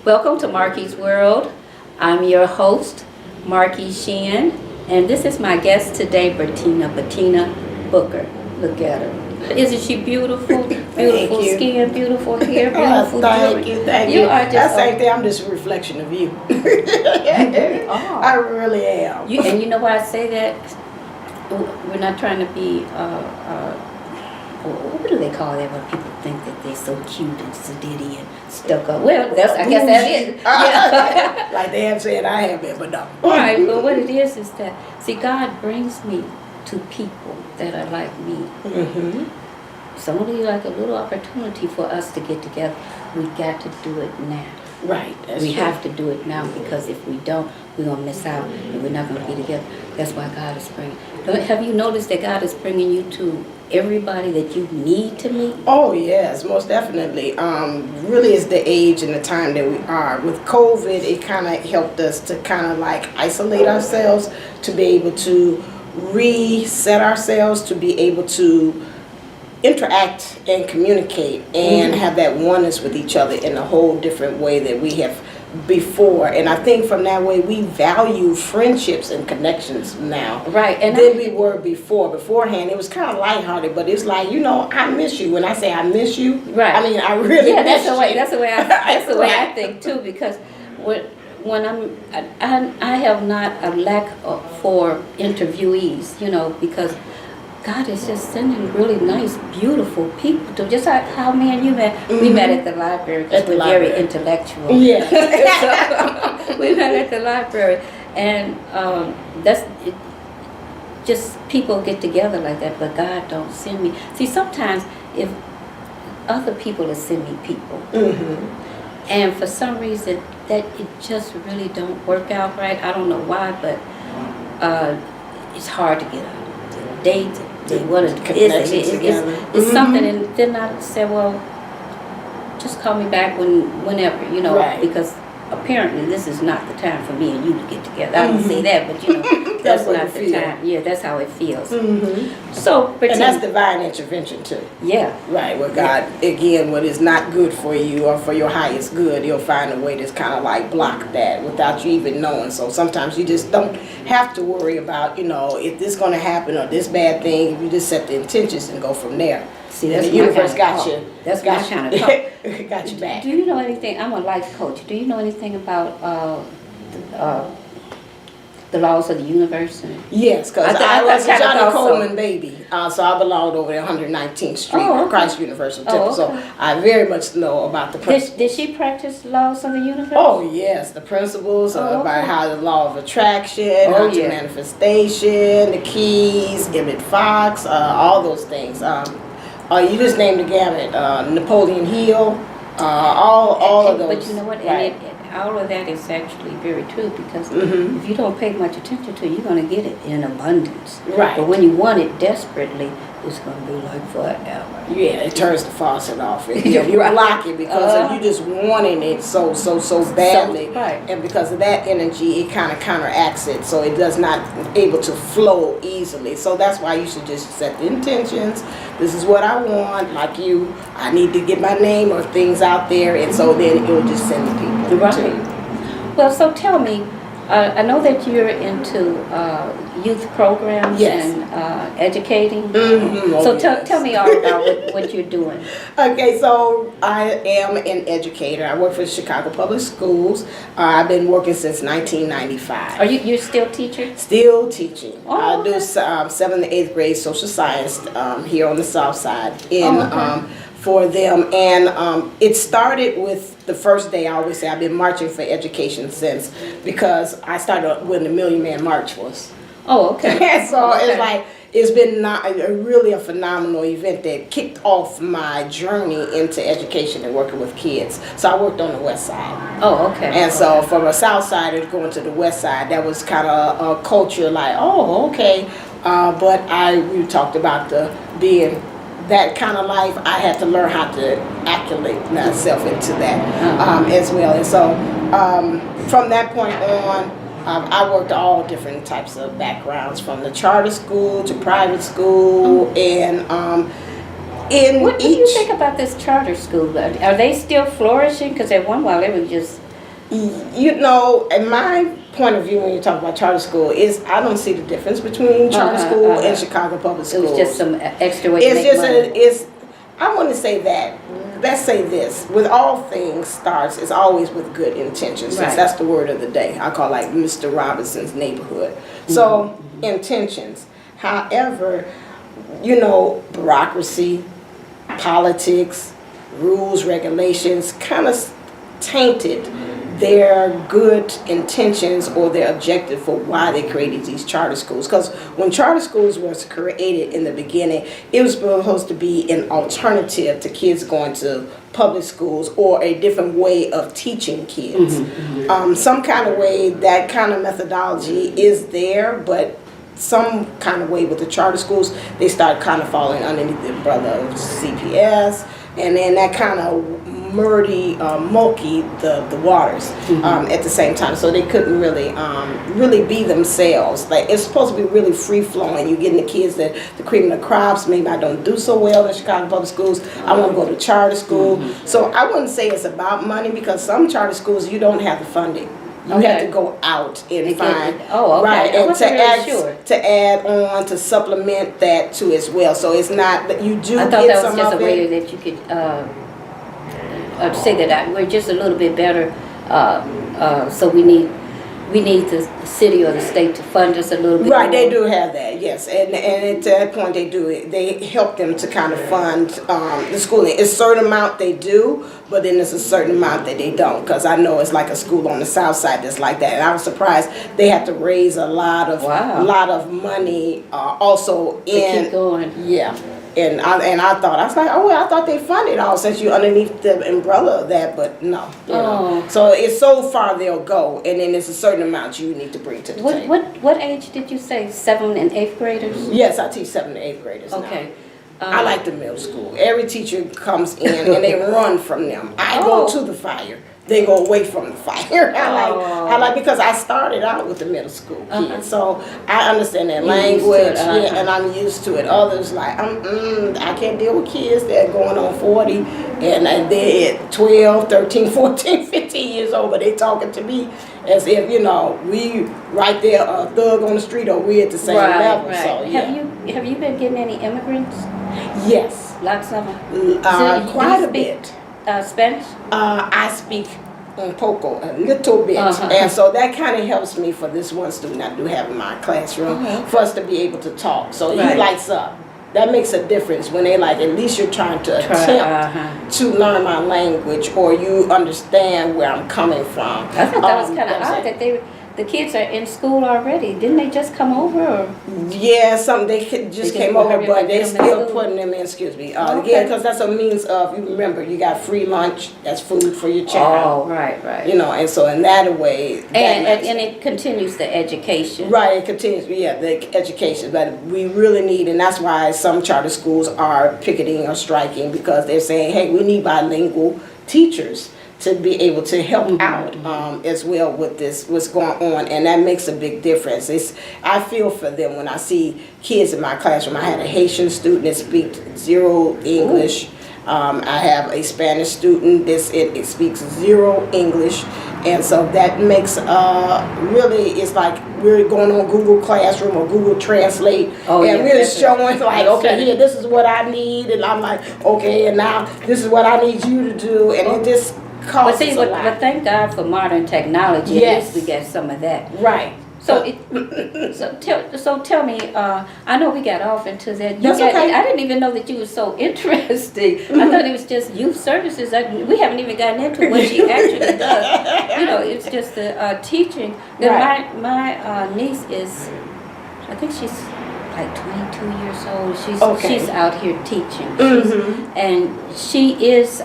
Welcome to Markie's World. I'm your host, Markie Shinn, and this is my guest today, Bertina Booker. Look at her. Isn't she beautiful? Beautiful skin, beautiful hair, beautiful jewelry. Thank you. Are just That's the same thing. I'm just a reflection of you. I really am. And you know why I say that? We're not trying to be what do they call that when people think that they're so cute and sedity and stuck up? Well, I guess that is. Yeah. Like they have said I have been, but no. Right, but what it is that, see, God brings me to people that are like me. Mm-hmm. It's only like a little opportunity for us to get together. We got to do it now. Right. We have to do it now, because if we don't, we're going to miss out and we're not going to be together. That's why God is bringing. Have you noticed that God is bringing you to everybody that you need to meet? Oh, yes, most definitely. Really is the age and the time that we are. With COVID, it kind of helped us to kind of like isolate ourselves, to be able to reset ourselves, to be able to interact and communicate and have that oneness with each other in a whole different way that we have before. And I think from that way we value friendships and connections now, right? And than we were beforehand. It was kind of lighthearted, but it's like, I miss you. When I say I miss you, right, I mean I really that's miss the way you. that's the way I think too, because when I have not a lack for interviewees, because God is just sending really nice, beautiful people to, just like how me and you met. Mm-hmm. We met at the library because we're very intellectual. Yeah. So we met at the library, and that's it. Just people get together like that, but God don't send me. See, sometimes if other people will send me people, and for some reason that it just really don't work out right. I don't know why, but it's hard to get a date. They want to connect together. It's something, and then I said, well, just call me back whenever, right. Because apparently this is not the time for me and you to get together. I don't say that, but that's not the time. Yeah, that's how it feels. So, and that's divine intervention too. Yeah. Right, where God, again, what is not good for you or for your highest good, He'll find a way to kind of like block that without you even knowing. So sometimes you just don't have to worry about, if this going to happen or this bad thing. If you just set the intentions and go from there. See, that's the universe got you. That's my kind of talk. Got you back. Do you know anything? I'm a life coach. Do you know anything about the laws of the universe? Yes, because I was a Johnny Coleman baby. So I belonged over there 119th Street, Christ Universal Temple. So I very much know about the principles. Did she practice the laws of the universe? Oh, yes. The principles about how the law of attraction, how to manifestation, the keys, Emmett Fox, all those things. You just named the gamut. Napoleon Hill, all of those. But you know what? Right. All of that is actually very true, because if you don't pay much attention to it, you're going to get it in abundance. Right. But when you want it desperately, it's going to be like forever. Yeah, it turns the faucet off. You block it because of you just wanting it so badly. Right. And because of that energy, it kind of counteracts it, so it does not able to flow easily. So that's why you should just set the intentions. This is what I want. Like you, I need to get my name or things out there, and so then it will just send the people. Right. Well, so tell me, I know that you're into youth programs and educating. So tell me all about what you're doing. Okay, so I am an educator. I work for Chicago Public Schools. I've been working since 1995. Are you're still teaching? Still teaching. Oh, I do 7th and 8th grade social science here on the South Side for them. And it started with the first day. I always say I've been marching for education since, because I started when the Million Man March was. Oh, okay. So it's like, it's been really a phenomenal event that kicked off my journey into education and working with kids. So I worked on the west side. Oh, okay. And so from a south sider going to the west side, that was kind of a culture like, oh, okay. But we talked about being that kind of life. I had to learn how to acclimate myself into that as well. And so from that point on, I worked all different types of backgrounds, from the charter school to private school, and in What do each. you think about this charter school? Are they still flourishing? Because at one while they were just... You know, in my point of view, when you talk about charter school, is I don't see the difference between charter school and Chicago public It schools. was just some extra way to It's make just money. I want to say that. Let's say this: with all things, starts it's always with good intentions. Since Right. that's the word of the day. I call like Mr. Robinson's neighborhood. So intentions. However, you know, bureaucracy, politics, rules, regulations, kind of tainted their good intentions or their objective for why they created these charter schools. Because when charter schools was created in the beginning, it was supposed to be an alternative to kids going to public schools or a different way of teaching kids. Some kind of way, that kind of methodology is there, but some kind of way with the charter schools, they start kind of falling underneath the umbrella of CPS, and then that kind of murky the waters at the same time. So they couldn't really be themselves. Like, it's supposed to be really free flowing. You're getting the kids that the cream of the crops. Maybe I don't do so well in Chicago public schools. I want to go to charter school. So I wouldn't say it's about money, because some charter schools you don't have the funding. You have to go out and find right, and to add on to supplement that too as well. So it's not that you do. I thought get that was some just a of way it. that you could say that we're just a little bit better. So we need the city or the state to fund us a little bit. Right, more. they do have that, yes, and at that point they do it. They help them to kind of fund the schooling. It's a certain amount they do, but then there's a certain amount that they don't. Because I know it's like a school on the south side that's like that, and I was surprised they had to raise a lot of money also to keep going. Yeah. And I thought, I was like, oh, well, I thought they funded all since you underneath the umbrella of that, but no. You know. So it's so far they'll go, and then there's a certain amount you need to bring to the table. What age did you say? 7th and 8th graders? Yes, I teach 7th and 8th graders Okay. now. I like the middle school. Every teacher comes in and they run from them. I go to the fire. They go away from the fire. I like because I started out with the middle school kids, so I understand their language, and I'm used to it. Others like I can't deal with kids that are going on 40 and they're 12, 13, 14, 15 years old, but they talking to me as if, you know, we right there a thug on the street, or we at the same level. Right. So yeah. Have you been getting any immigrants? Yes. Lots of them. Quite a bit. Spanish? I speak un poco, a little bit, and so that kind of helps me for this one student I do have in my classroom, for us to be able to talk. So he lights up. That makes a difference when they like, at least you're trying to attempt to learn my language, or you understand where I'm coming from. I thought that was kind of odd that the kids are in school already. Didn't they just come over? Or? Yeah, they just came over, but they still putting them in, again, because that's a means of, you remember, you got free lunch, that's food for your child. Oh, right. You know, and so in that way. And it continues the education. Right, it continues, the education, but we really need, and that's why some charter schools are picketing or striking, because they're saying, hey, we need bilingual teachers to be able to help out as well with this, what's going on, and that makes a big difference. I feel for them when I see kids in my classroom. I had a Haitian student that speaks zero English. I have a Spanish student it speaks zero English, and so that makes really, it's like we're going on Google Classroom or Google Translate, and we're showing like, okay, here, this is what I need, and I'm like, okay, and now this is what I need you to do, and it just but see, but thank God for modern technology. Yes. At least we get some of that. Right. So tell me. I know we got off into that. That's okay. I didn't even know that you were so interesting. I thought it was just youth services. We haven't even gotten into what she actually does. You know, it's just the teaching. Right. My niece is, I think she's like 22 years old. She's out here teaching, and she is.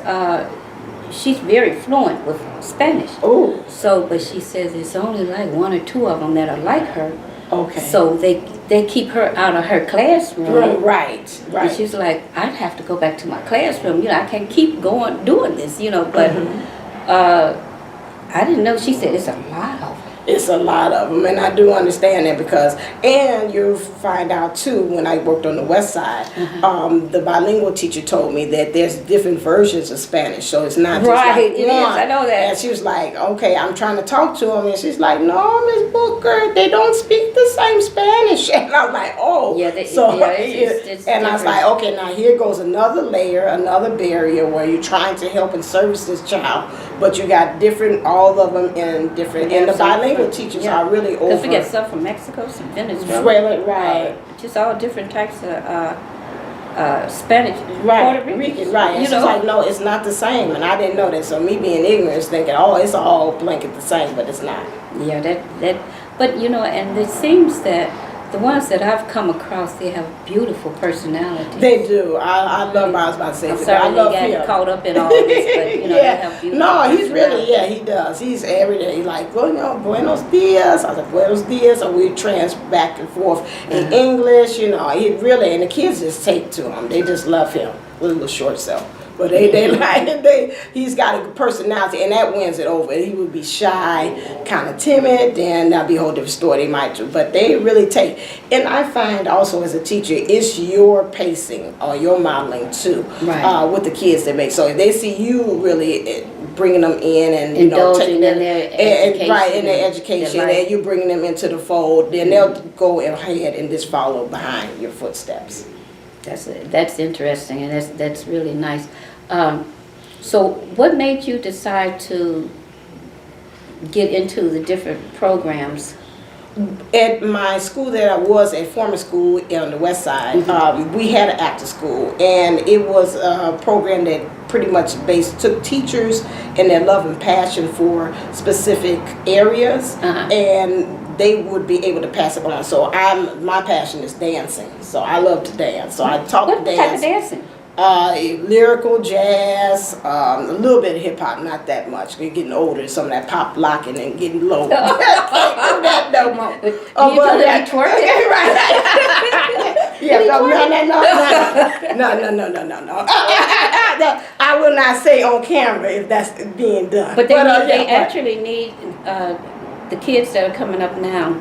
She's very fluent with Spanish. Oh. So, but she says it's only like 1 or 2 of them that are like her. Okay. So they keep her out of her classroom. Right. And she's like, I'd have to go back to my classroom. You know, I can't keep doing this. You know, but I didn't know. She said it's a lot of them. It's a lot of them, and I do understand that, because, and you're find out too when I worked on the west side. The bilingual teacher told me that there's different versions of Spanish, so it's not just Right, like it is. one. I know that. And she was like, "Okay, I'm trying to talk to him," and she's like, "No, Miss Booker, they don't speak the same Spanish." And I was like, "Oh, Yeah, it's and I was like, "Okay, now here goes another layer, another barrier where you're trying to help and service this child, but you got different, all of them in different." And the bilingual teachers are really over. Because we get some from Mexico, some Venezuela, right? Just all different types of Spanish, Right, Puerto Rican, right. And you she's know. like, "No, it's not the same," and I didn't know that. So me being ignorant, is thinking, "Oh, it's all blanket the same," but it's not. Yeah, but you know, and it seems that the ones that I've come across, they have beautiful personalities. They do. I love. I was about to say, I'm but sorry I love they him. got caught up in all this, but you know, Yeah. they have beautiful No, he's really, personalities. he does. He's every day like, "Bueno, buenos dias." I was like, "Buenos dias," and we trans back and forth in English. You know, he really, and the kids just take to him. They just love him with a little short self. But they like him. He's got a personality, and that wins it over. He would be shy, kind of timid, then that'd be a whole different story. They might do, but they really take. And I find also as a teacher, it's your pacing or your modeling too, Right. with the kids they make. So if they see you really bringing them in and Indulging taking in their education, right in their education, their life. and you bringing them into the fold, then they'll go ahead and just follow behind your footsteps. That's interesting, and that's really nice. So, what made you decide to get into the different programs? At my school that I was at, former school on the west side, we had an after school, and it was a program that pretty much took teachers and their love and passion for specific areas, and they would be able to pass it on. So my passion is dancing, so I love to dance. So I taught What dance. type of dancing? Lyrical jazz, a little bit of hip hop, not that much. We're getting older, some of that pop locking and getting low. Can't do that no more. You do that twerking? Right. Yeah, no. I will not say on camera if that's being done. But they actually need the kids that are coming up now.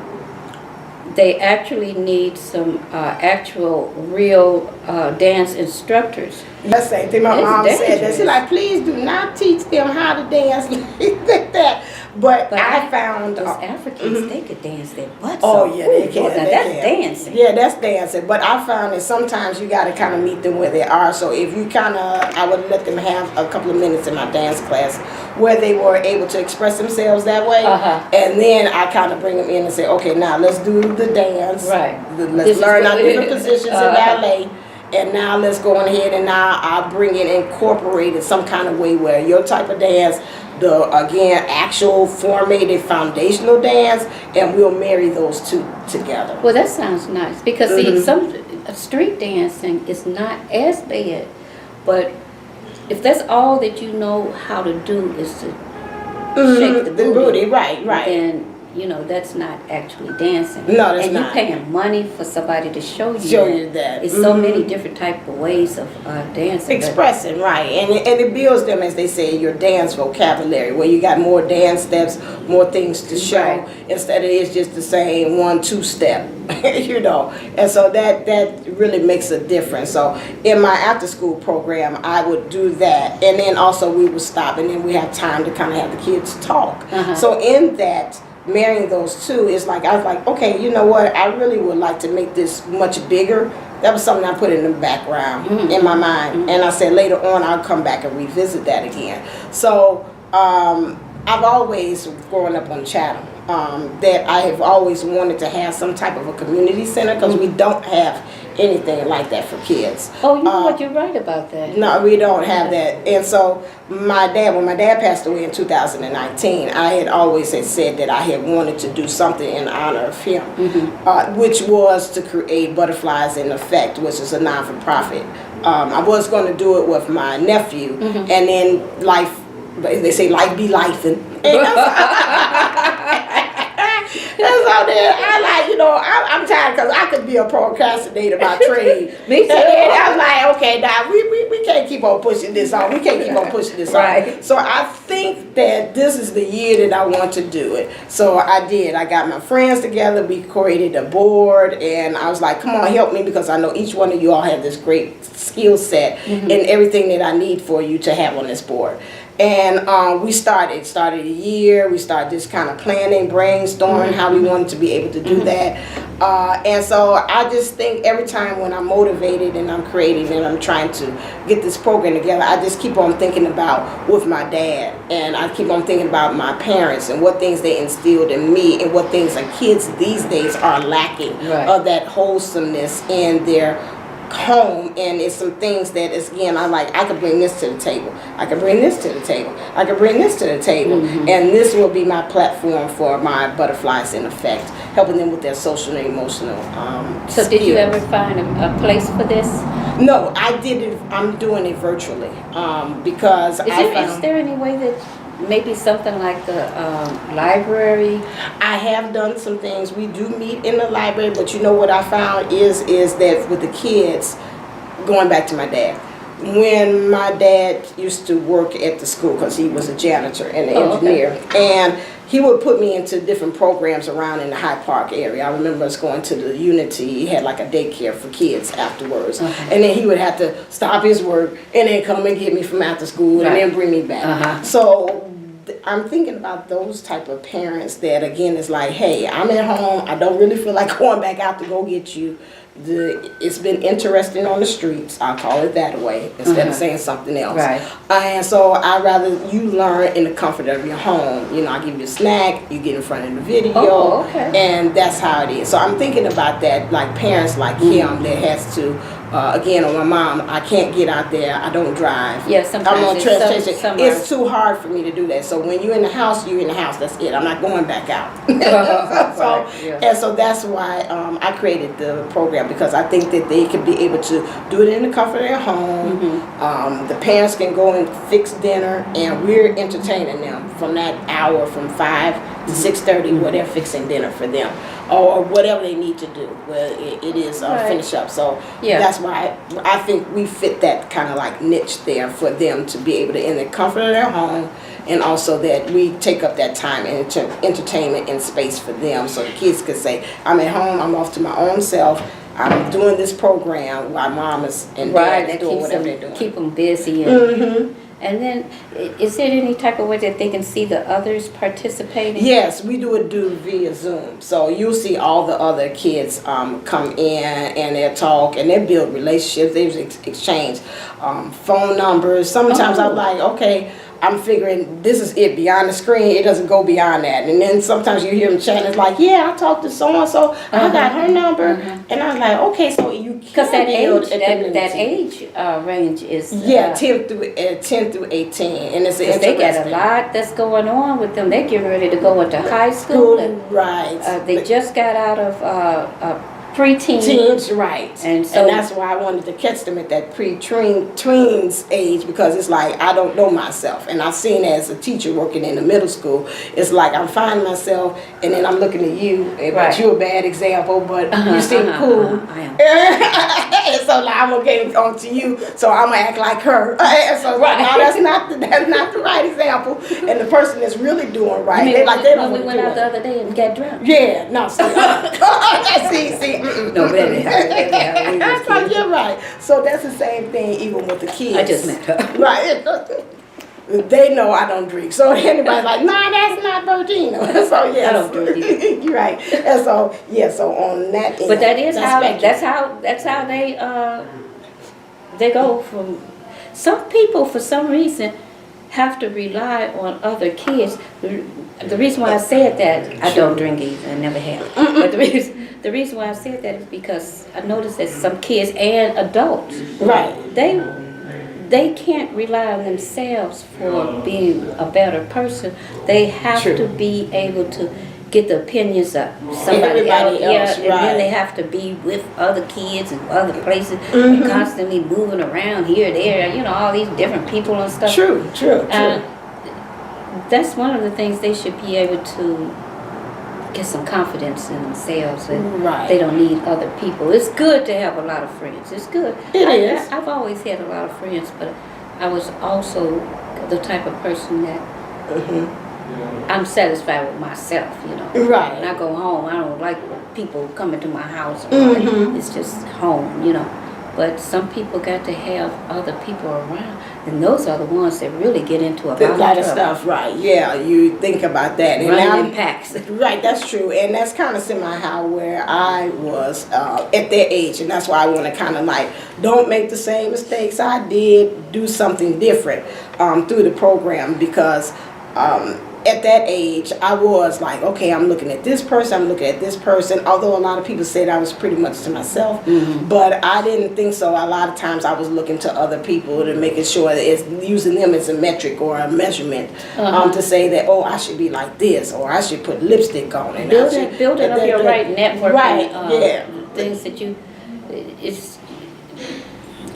They actually need some actual, real dance instructors. That's the same thing my mom said. That she's like, "Please do not teach them how to dance like that." But I found those Africans, they could dance their butts Oh off. yeah, they can. That's dancing. Yeah, that's dancing. But I found that sometimes you got to kind of meet them where they are. So if you I would let them have a couple of minutes in my dance class where they were able to express themselves that way, and then I kind of bring them in and say, "Okay, now let's do the dance. Right. Let's learn our different positions in ballet." And now let's go on ahead and now I'll bring it incorporated some kind of way where your type of dance, actual formatted foundational dance, and we'll marry those two together. Well, that sounds nice because see, some street dancing is not as bad, but if that's all that you know how to do is to shake the booty, right. then that's not actually dancing. No, that's and not. you're paying money for somebody to show you that. It's Mm-hmm. so many different type of ways of dancing. Expressing, right. And it builds them, as they say, your dance vocabulary, where you got more dance steps, more things to show, instead of it's just the same 1-2 step, And so that really makes a difference. So in my after school program, I would do that. And then also we would stop, and then we have time to kind of have the kids talk. So in that, marrying those two is like, I was like, okay, you know what, I really would like to make this much bigger. That was something I put in the background in my mind, and I said later on I'll come back and revisit that again. So I've always grown up on Chatham, that I have always wanted to have some type of a community center, because we don't have anything like that for kids. Oh, you know what, you're right about that. No, we don't have that. And so when my dad passed away in 2019, I had always said that I had wanted to do something in honor of him, which was to create Butterflies in Effect, which is a non-for-profit. I was going to do it with my nephew, and then they say life be lifing. And so I like, I'm tired because I could be a procrastinator by trade. Me too. And I'm like, okay, now we can't keep on pushing this on. We can't keep on pushing this Right. on. So I think that this is the year that I want to do it. So I did. I got my friends together. We created a board, and I was like, come on, help me, because I know each one of you all have this great skill set and everything that I need for you to have on this board. And we started a year. We started just kind of planning, brainstorming how we wanted to be able to do that. And so I just think every time when I'm motivated and I'm creative and I'm trying to get this program together, I just keep on thinking about with my dad, and I keep on thinking about my parents and what things they instilled in me and what things like kids these days are lacking of that wholesomeness in their home. And it's some things that is, again, I could bring this to the table, I could bring this to the table, I could bring this to the table, and this will be my platform for my butterflies in effect, helping them with their social and emotional So did you ever find a place for this? No, I did it. I'm doing it virtually because Is there any way that maybe something like the library? I have done some things. We do meet in the library, but you know what I found is that with the kids, going back to my dad, when my dad used to work at the school, because he was a janitor and an engineer, and he would put me into different programs around in the Hyde Park area. I remember us going to the Unity. He had like a daycare for kids afterwards. And then he would have to stop his work and then come and get me from after school and then bring me back. So I'm thinking about those type of parents that, again, is like, hey, I'm at home. I don't really feel like going back out to go get you. It's been interesting on the streets, I'll call it that way, instead of saying something else. And so I'd rather you learn in the comfort of your home. I give you a snack, you get in front of the video, and that's how it is. So I'm thinking about that, like parents like him that has to, again, on my mom, I can't get out there, I don't drive. Yeah, sometimes I'm on transportation. It's too hard for me to do that. So when you're in the house, you're in the house, that's it. I'm not going back out. And so that's why I created the program, because I think that they can be able to do it in the comfort of their home. The parents can go and fix dinner, and we're entertaining them from that hour from 5 to 6:30 where they're fixing dinner for them, or whatever they need to do. Well, it is finish up. So that's why I think we fit that kind of like niche there for them to be able to, in the comfort of their home, and also that we take up that time and entertainment and space for them, so the kids could say, I'm at home, I'm off to my own self, I'm doing this program while mom is and dad is doing whatever they're doing. Keep them busy. And then, is there any type of way that they can see the others participating? Yes, we do it via Zoom. So you'll see all the other kids come in, and they'll talk, and they build relationships. They exchange phone numbers. Sometimes I'm like, okay, I'm figuring this is it beyond the screen. It doesn't go beyond that. And then sometimes you hear them chatting. It's like, yeah, I talked to so and so. I got her number, and I'm like, okay, so you because that age range is 10 through 18, and it's they got a lot that's going on with them. They getting ready to go into high school, and they just got out of pre-teen. Teens, right. And that's why I wanted to catch them at that pre-tweens age, because it's like I don't know myself. And I've seen as a teacher working in the middle school, it's like I'm finding myself, and then I'm looking at you, but you're a bad example, but you seem cool. And so like, I'm going to get on to you, so I'm going to act like her. So no, that's not the right example. And the person that's really doing right, they don't we went out the other day and got drunk. Yeah, no, see. No, really. That's right, you're right. So that's the same thing even with the kids. I just met her. Right. They know I don't drink. So anybody's like, nah, that's not Bertina. So yes. I don't drink either. You're right. And so so on that end, but that's how they go from. Some people for some reason have to rely on other kids. The reason why I said that, I don't drink either, I never have. But the reason why I said that is because I noticed that some kids and adults, they can't rely on themselves for being a better person. They have to be able to get the opinions of somebody else, and then they have to be with other kids and other places, and constantly moving around here, there, all these different people and stuff. True. That's one of the things they should be able to get some confidence in themselves, and Right. they don't need other people. It's good to have a lot of friends. It's good. It is. I've always had a lot of friends, but I was also the type of person that I'm satisfied with myself, you know. Right. When I go home, I don't like people coming to my house. It's just home, you know. But some people got to have other people around, and those are the ones that really get into a lot of stuff, right? Yeah, you think about that, and running in packs. Right, that's true, and that's kind of semi how where I was at their age, and that's why I want to kind of like don't make the same mistakes I did, do something different through the program, because at that age I was like, okay, I'm looking at this person, I'm looking at this person. Although a lot of people said I was pretty much to myself, but I didn't think so. A lot of times I was looking to other people and making sure that it's using them as a metric or a measurement to say that, oh, I should be like this, or I should put lipstick on, and building up your right network, right? Things that you, it's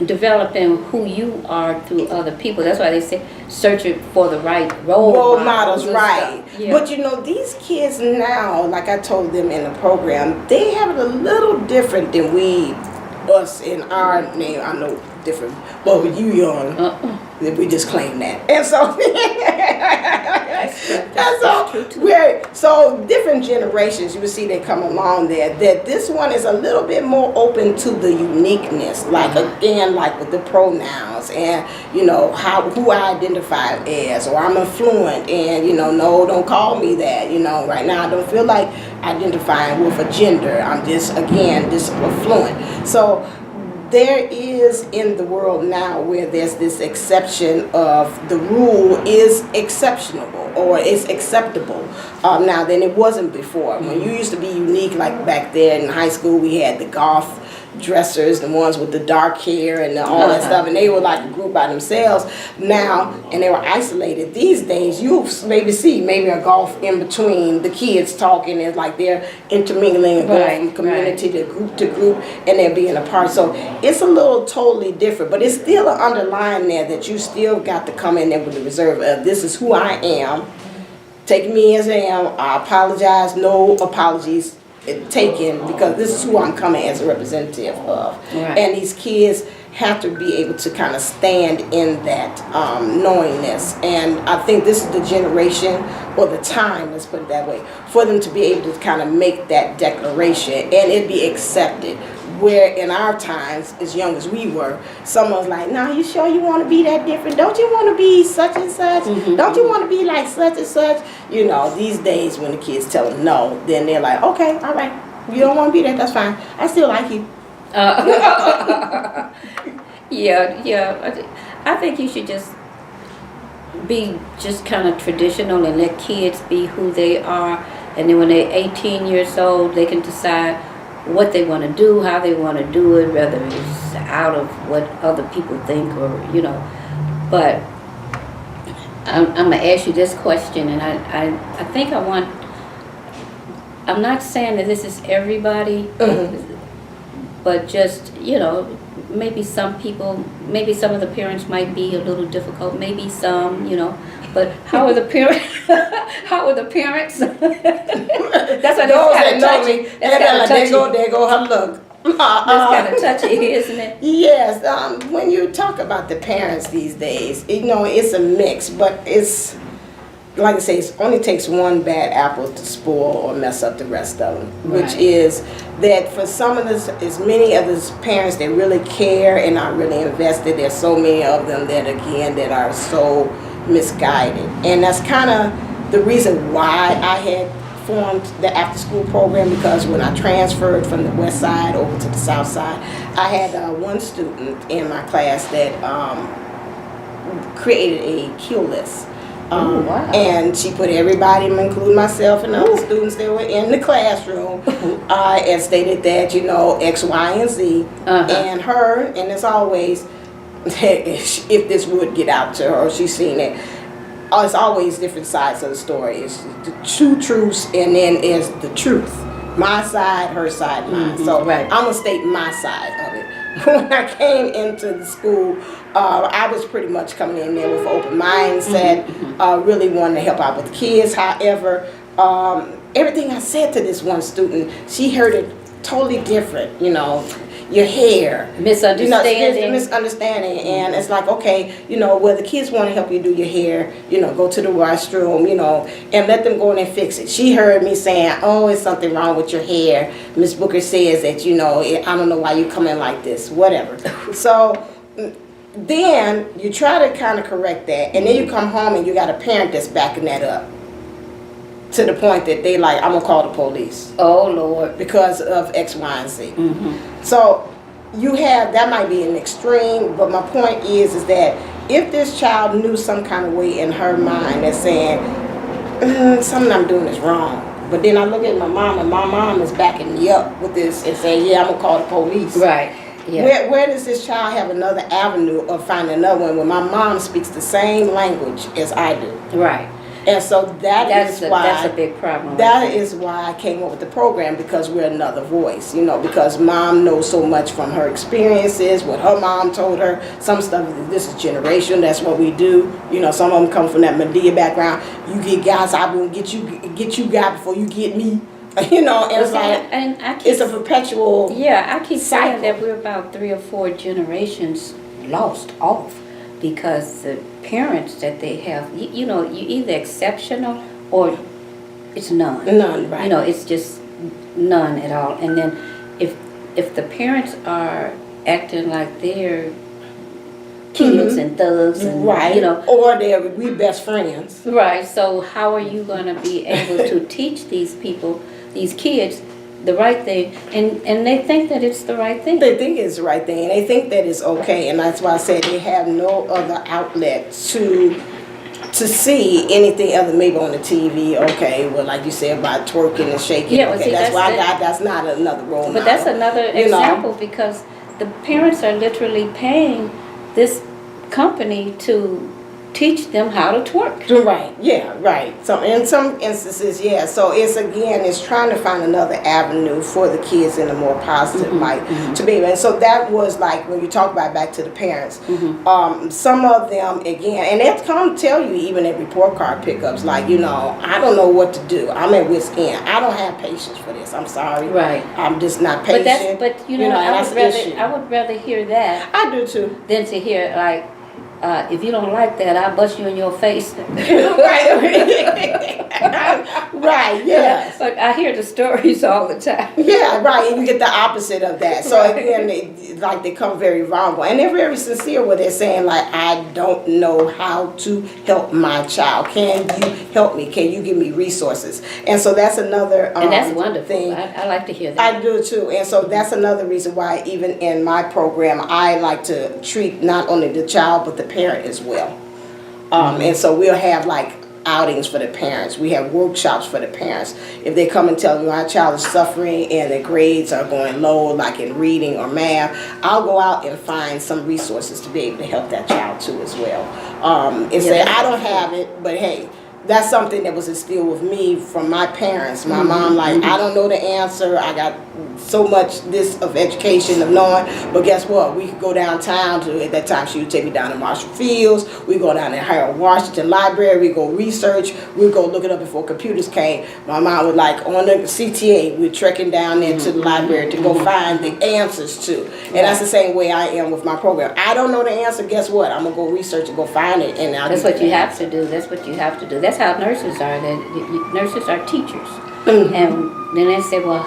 developing who you are through other people. That's why they say searching for the right role models, right? Yeah. But you know, these kids now, like I told them in the program, they have it a little different than us in our name. I know different, but with you young, we just claim that, and so so different generations, you will see they come along there. That this one is a little bit more open to the uniqueness, like again, like with the pronouns, and you know who I identify as, or I'm affluent, and you know, no, don't call me that. You know, right now I don't feel like identifying with a gender. I'm just affluent. So there is in the world now where there's this exception of the rule is exceptionable or is acceptable now than it wasn't before. When you used to be unique, like back there in high school, we had the goth dressers, the ones with the dark hair and all that stuff, and they were like a group by themselves now, and they were isolated. These days you maybe see a golf in between the kids talking. It's like they're intermingling and going from community to group, and they're being apart. So it's a little totally different, but it's still an underlying there that you still got to come in there with the reserve of this is who I am, take me as I am, I apologize, no apologies taken, because this is who I'm coming as a representative of. And these kids have to be able to kind of stand in that knowingness, and I think this is the generation or the time, let's put it that way, for them to be able to kind of make that declaration and it be accepted. Where in our times, as young as we were, someone's like, "Nah, you sure you want to be that different? Don't you want to be such and such? Don't you want to be like such and such?" You know, these days when the kids tell them no, then they're like, "Okay, all right, you don't want to be that, that's fine. I still like you." Yeah. I think you should just be just kind of traditional and let kids be who they are, and then when they're 18 years old, they can decide what they want to do, how they want to do it, whether it's out of what other people think or, you know. But I'm going to ask you this question, and I think I'm not saying that this is everybody, but just, you know, maybe some people, maybe some of the parents might be a little difficult, maybe some, you know, but how are the parents? How are the parents? That's why those kind of touchy. There go her look. It's kind of touchy, isn't it? Yes. When you talk about the parents these days, you know, it's a mix, but it's like I say, it only takes one bad apple to spoil or mess up the rest of them. Which is that for some of this, as many of these parents that really care and are really invested, there's so many of them that again that are so misguided, and that's kind of the reason why I had formed the after school program, because when I transferred from the west side over to the south side, I had one student in my class that created a kill list. And she put everybody, including myself and other students that were in the classroom, and stated that, you know, X, Y, and Z, and her, and as always, if this would get out to her, she's seen it. It's always different sides of the story. It's the two truths, and then is the truth. My side, her side, mine. So I'm gonna state my side of it. When I came into the school, I was pretty much coming in there with an open mindset, really wanting to help out with the kids. However, everything I said to this one student, she heard it totally different, you know. Your hair. Misunderstanding. Misunderstanding. And it's like, okay, you know, well, the kids want to help you do your hair, you know, go to the restroom, you know, and let them go in and fix it. She heard me saying, oh, it's something wrong with your hair. Miss Booker says that, you know, I don't know why you come in like this, whatever. So then you try to kind of correct that, and then you come home and you got a parent that's backing that up to the point that they like, I'm gonna call the police. Oh Lord. Because of X, Y, and Z. So you have, that might be an extreme, but my point is that if this child knew some kind of way in her mind that's saying, something I'm doing is wrong, but then I look at my mom and my mom is backing me up with this and saying, yeah, I'm gonna call the police. Right. Yeah. Where does this child have another avenue of finding another one when my mom speaks the same language as I do? Right. And so that's why that's a big problem. That is why I came up with the program, because we're another voice, you know, because mom knows so much from her experiences, what her mom told her. Some stuff, this is generation, that's what we do. You know, some of them come from that Medea background. You get guys, I will get you guy before you get me. You know, and it's like, and I keep, it's a perpetual. Yeah, I keep cycle. saying that we're about 3 or 4 generations lost off, because the parents that they have, you know, you either exceptional or it's none. None, right. You know, it's just none at all. And then if the parents are acting like they're kids and thugs and, right, you know. Or we best friends. Right, so how are you going to be able to teach these people, these kids, the right thing, and they think that it's the right thing. They think it's the right thing, and they think that it's okay, and that's why I said they have no other outlet to see anything other, maybe on the TV. Okay, well, like you said about twerking and shaking. Yeah, well, okay, see, that's why that's not another role model. But that's another example, because the parents are literally paying this company to teach them how to twerk. Right, yeah, right. So in some instances, yeah. So it's trying to find another avenue for the kids in a more positive light to be able. And so that was like when you talk about back to the parents. Some of them, again, and they'll come tell you even at report card pickups, like, you know, I don't know what to do. I'm at wit's end. I don't have patience for this. I'm sorry. Right. I'm just not patient. But you know, I would rather hear that. I do too. Than to hear like, if you don't like that, I'll bust you in your face. Right, yes. But I hear the stories all the time. Yeah, right, and you get the opposite of that. So again, they come very vulnerable, and they're very sincere when they're saying, like, I don't know how to help my child. Can you help me? Can you give me resources? And so that's another and that's wonderful thing. I like to hear that. I do too, and so that's another reason why even in my program, I like to treat not only the child but the parent as well. And so we'll have like outings for the parents. We have workshops for the parents. If they come and tell me my child is suffering and their grades are going low, like in reading or math, I'll go out and find some resources to be able to help that child too as well. And say, I don't have it, but hey, that's something that was instilled with me from my parents. My mom, like, I don't know the answer. I got so much this of education of knowing, but guess what? We could go downtown to, at that time she would take me down to Marshall Fields. We go down to Harold Washington Library. We go research. We go look it up before computers came. My mom was like on the CTA. We're trekking down there to the library to go find the answers to. And that's the same way I am with my program. I don't know the answer. Guess what? I'm gonna go research and go find it. And that's what you have to do. That's what you have to do. That's how nurses are. Nurses are teachers. And then they say, well,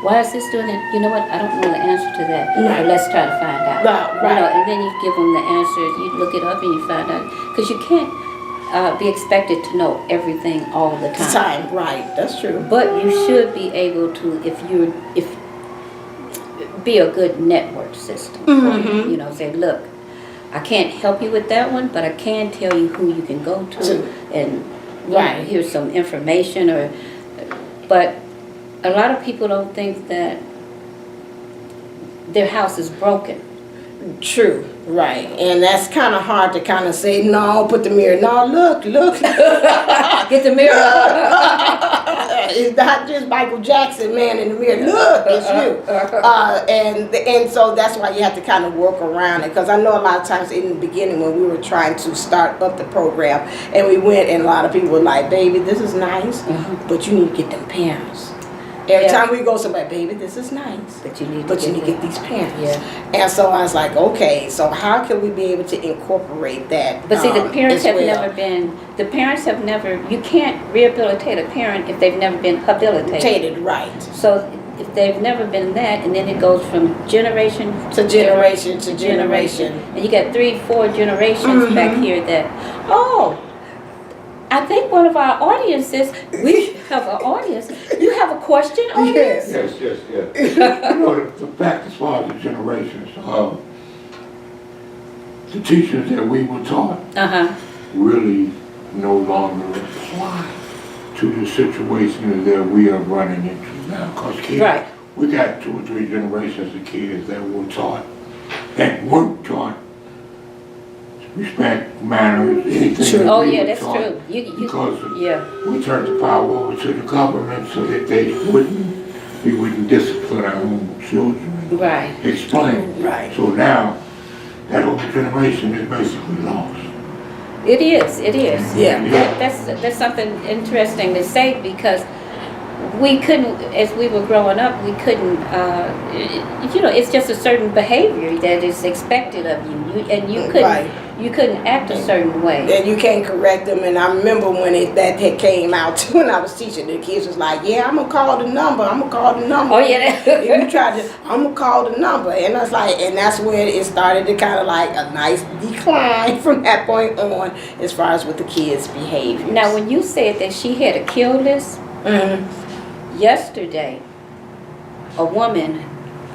why is this doing it? You know what? I don't know the answer to that. But let's try to find out. Right. You know, and then you give them the answer. You look it up and you find out. Because you can't be expected to know everything all the time. Right. That's true. But you should be able to, be a good network system. You know, say, look, I can't help you with that one, but I can tell you who you can go to, and here's some information. But a lot of people don't think that their house is broken. True, right, and that's kind of hard to kind of say. No, put the mirror. No, look. Get the mirror. It's not just Michael Jackson, man in the mirror. Look, it's you. And so that's why you have to kind of work around it. Because I know a lot of times in the beginning when we were trying to start up the program, and we went, and a lot of people were like, "Baby, this is nice, but you need to get them parents." Every time we go somewhere, baby, this is nice, But you need to get these parents. Yeah. And so I was like, okay, so how can we be able to incorporate that? But see, the parents as have well? never been. The parents have never. You can't rehabilitate a parent if they've never been habilitated. Tated, right. So if they've never been that, and then it goes from generation To generation to generation. and you got 3-4 generations back here that. Oh, I think one of our audiences. We have an audience. You have a question, audience? Yes. Yes. You know, the fact as far as the generations, the teachers that we were taught really no longer apply to the situations that we are running into now. Because kids, we got 2 or 3 generations of kids that were taught, that weren't taught respect, manners, anything. Oh yeah, that's true. Because we turned the power over to the government so that we wouldn't discipline our own children. Right. Explain. Right. So now that whole generation is basically lost. It is. Yeah. That's something interesting to say because we couldn't, as we were growing up, we couldn't, it's just a certain behavior that is expected of you, and you couldn't act a certain way. And you can't correct them. And I remember when that came out too, when I was teaching, the kids was like, "Yeah, I'm gonna call the number. Oh yeah. If you tried to, I'm gonna call the number." And I was like, and that's when it started to kind of like a nice decline from that point on, as far as with the kids' behavior. Now, when you said that she had a kill list. Yesterday, a woman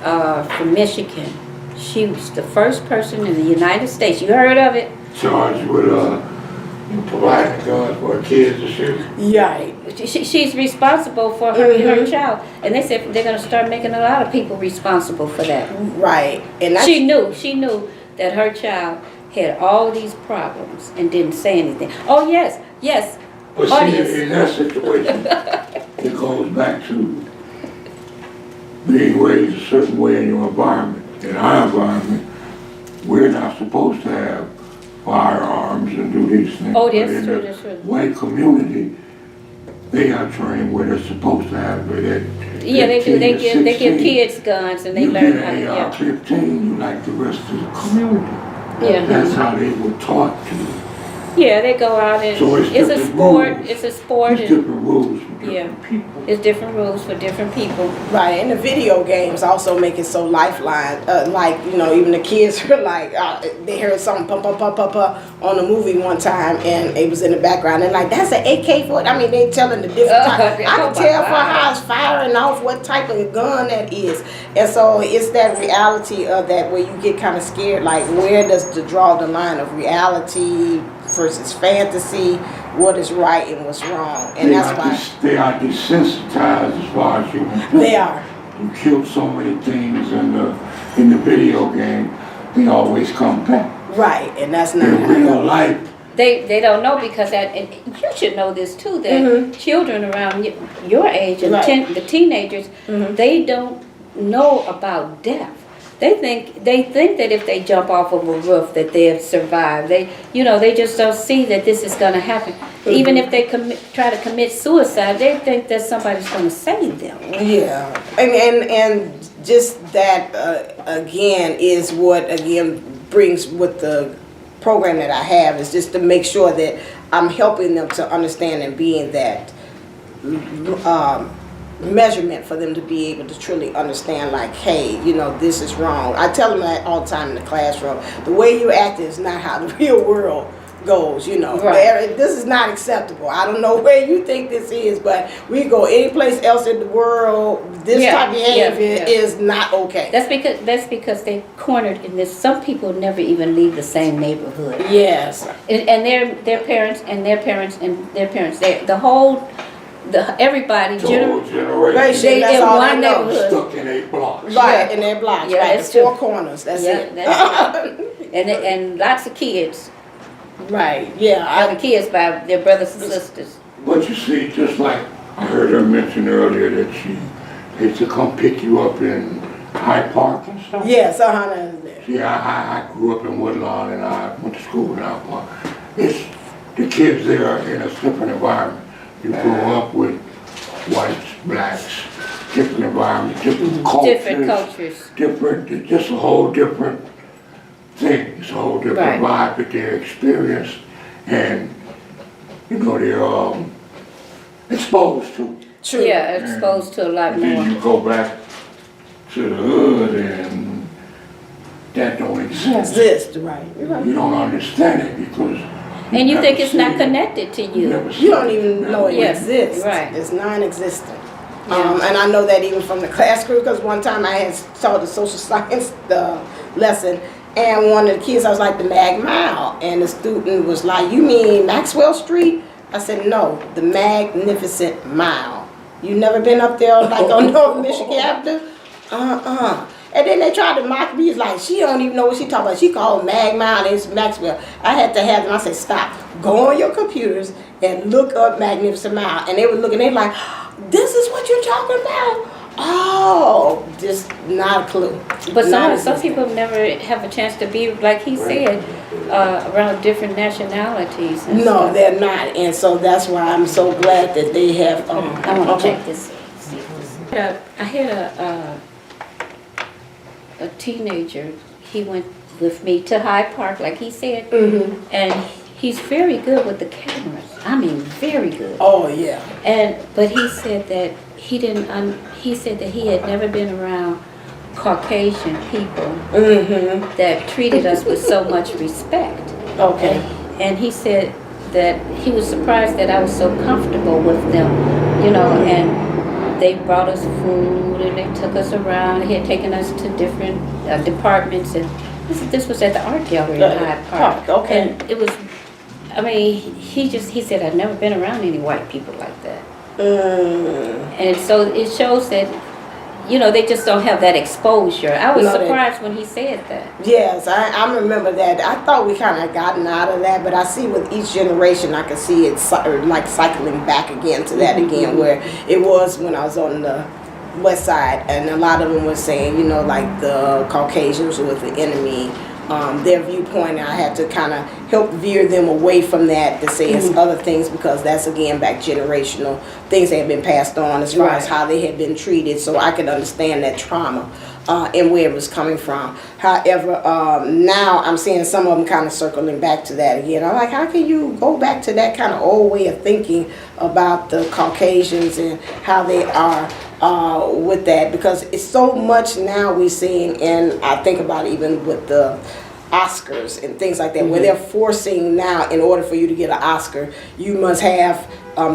from Michigan, she was the first person in the United States, you heard of it? Charged with providing guns for kids to shoot. Right. She's responsible for her child, and they said they're going to start making a lot of people responsible for that. Right. And that's, she knew that her child had all these problems and didn't say anything. Oh yes. But Audience. see, in that situation, it goes back to being raised a certain way in your environment. In our environment, we're not supposed to have firearms and do these things. Oh, But that's in true, the that's true. white community, they are trained where they're supposed to have it. Yeah, they do. They give 16. kids guns and they You learn get how to. an AR-15, you like the rest of the community. Yeah. That's how they were taught to. Yeah, they go out and So it's a different sport. rules. It's a sport. There's different rules for different Yeah. people. It's different rules for different people. right. And the video games also make it so lifeline. Even the kids were like, they heard something pump on a movie one time, and it was in the background. And like, that's an AK-40. I mean, they telling the different type. I can tell from how it's firing off what type of gun that is. And so it's that reality of that where you get kind of scared. Like, where does the draw the line of reality versus fantasy? What is right and what's wrong? And that's why they are desensitized as far as human. they are. You kill so many things in the video game, they always come back. Right, and that's not In real life, They don't know because and you should know this too, that children around your age and the teenagers, they don't know about death. They think that if they jump off of a roof that they'll survive. They just don't see that this is going to happen. Even if they try to commit suicide, they think that somebody's going to save them. Yeah, and just that again is what brings with the program that I have is just to make sure that I'm helping them to understand and being that measurement for them to be able to truly understand, like, hey, this is wrong. I tell them that all the time in the classroom. The way you act is not how the real world goes, Right. This is not acceptable. I don't know where you think this is, but we go any place else in the world, this type of behavior is not okay. That's because they're cornered in this. Some people never even leave the same neighborhood. Yes. And their parents and their parents and their parents. Everybody the whole generation they that's in all one they know. neighborhood. stuck in 8 blocks. Right, in their blocks, Yeah, right, that's the 4 true. corners, that's Yeah, it. that's it. And lots of kids. Right, yeah. Other kids by their brothers and sisters. But you see, just like I heard her mention earlier that she used to come pick you up in Hyde Park and stuff. Yes, See, I grew up in Woodlawn and I went to school in Hyde Park. It's the kids there are in a different environment. You grow up with whites, blacks, different environment, different cultures. Different, just a whole different thing. It's a whole different vibe that they're experienced and, you know, they're exposed to. True. Yeah, exposed to a lot and more. Then you go back to the hood and that don't exist. Right. You don't understand it because And you think it's not connected to you. You don't even know it exists. Right. It's non-existent. And I know that even from the class group, because one time I had taught the social science lesson, and one of the kids, I was like, the Mag Mile, and the student was like, you mean Maxwell Street? I said, no, the Magnificent Mile. You never been up there like on North Michigan Avenue? And then they tried to mock me. It's like, she don't even know what she talking about. She called Mag Mile and it's Maxwell. I had to have them. I said, stop. Go on your computers and look up Magnificent Mile. And they were looking, they like, this is what you're talking about? Oh, just not a clue. But some people never have a chance to be, like he said, around different nationalities. And no, stuff. they're not. And so that's why I'm so glad that they have. I want to check this. I had a teenager. He went with me to Hyde Park, like he said, and he's very good with the cameras. I mean, very good. Oh yeah. But he said that he didn't. He said that he had never been around Caucasian people that treated us with so much respect. Okay. And he said that he was surprised that I was so comfortable with them, you know, and they brought us food and they took us around. He had taken us to different departments, and this was at the art gallery in Hyde Park. Okay. And it was, I mean, he said, I've never been around any white people like that. And so it shows that, you know, they just don't have that exposure. I was surprised when he said that. Yes, I remember that. I thought we kind of gotten out of that, but I see with each generation, I can see it like cycling back again to that again, where it was when I was on the west side, and a lot of them were saying, you know, like the Caucasians was the enemy. Their viewpoint, I had to kind of help veer them away from that to say it's other things, because that's again back generational things that have been passed on as far as how they had been treated, so I could understand that trauma and where it was coming from. However, now I'm seeing some of them kind of circling back to that again. I'm like, how can you go back to that kind of old way of thinking about the Caucasians and how they are with that? Because it's so much now we're seeing, and I think about even with the Oscars and things like that, where they're forcing now, in order for you to get an Oscar, you must have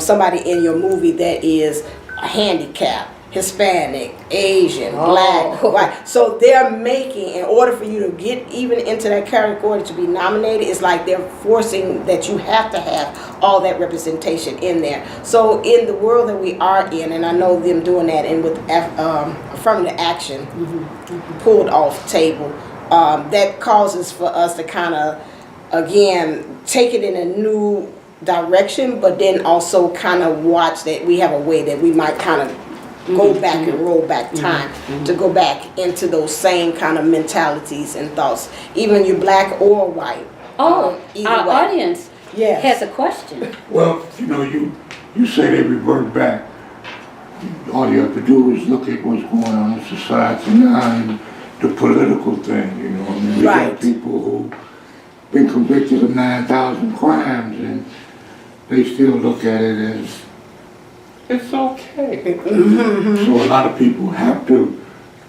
somebody in your movie that is handicapped, Hispanic, Asian, Black, white. So they're making, in order for you to get even into that category to be nominated, it's like they're forcing that you have to have all that representation in there. So in the world that we are in, and I know them doing that, and with affirmative action pulled off the table, that causes for us to kind of, again, take it in a new direction, but then also kind of watch that we have a way that we might kind of go back and roll back time to go back into those same kind of mentalities and thoughts, even you're black or white. Our audience has a question. Well, you know, you say they revert back. All you have to do is look at what's going on in society now and the political thing, you know. I mean, we got people who've been convicted of 9,000 crimes and they still look at it as it's okay. So a lot of people have to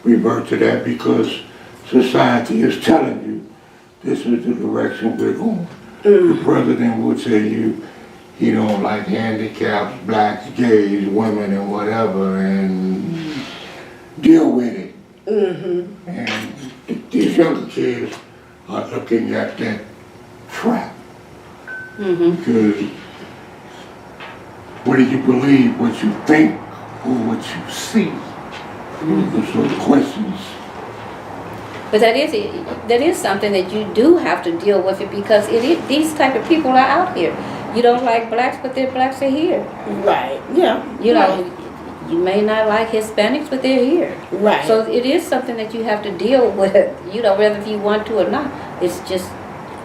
revert to that because society is telling you this is the direction we're going. The president would say he don't like handicaps, blacks, gays, women, and whatever, and deal with it. And these younger kids are looking at that trap. Because whether you believe what you think or what you see, those are the questions. But that is something that you do have to deal with it, because these type of people are out here. You don't like blacks, but blacks are here. Right. Yeah. You know, you may not like Hispanics, but they're here. Right. So it is something that you have to deal with, you know, whether if you want to or not. It's just,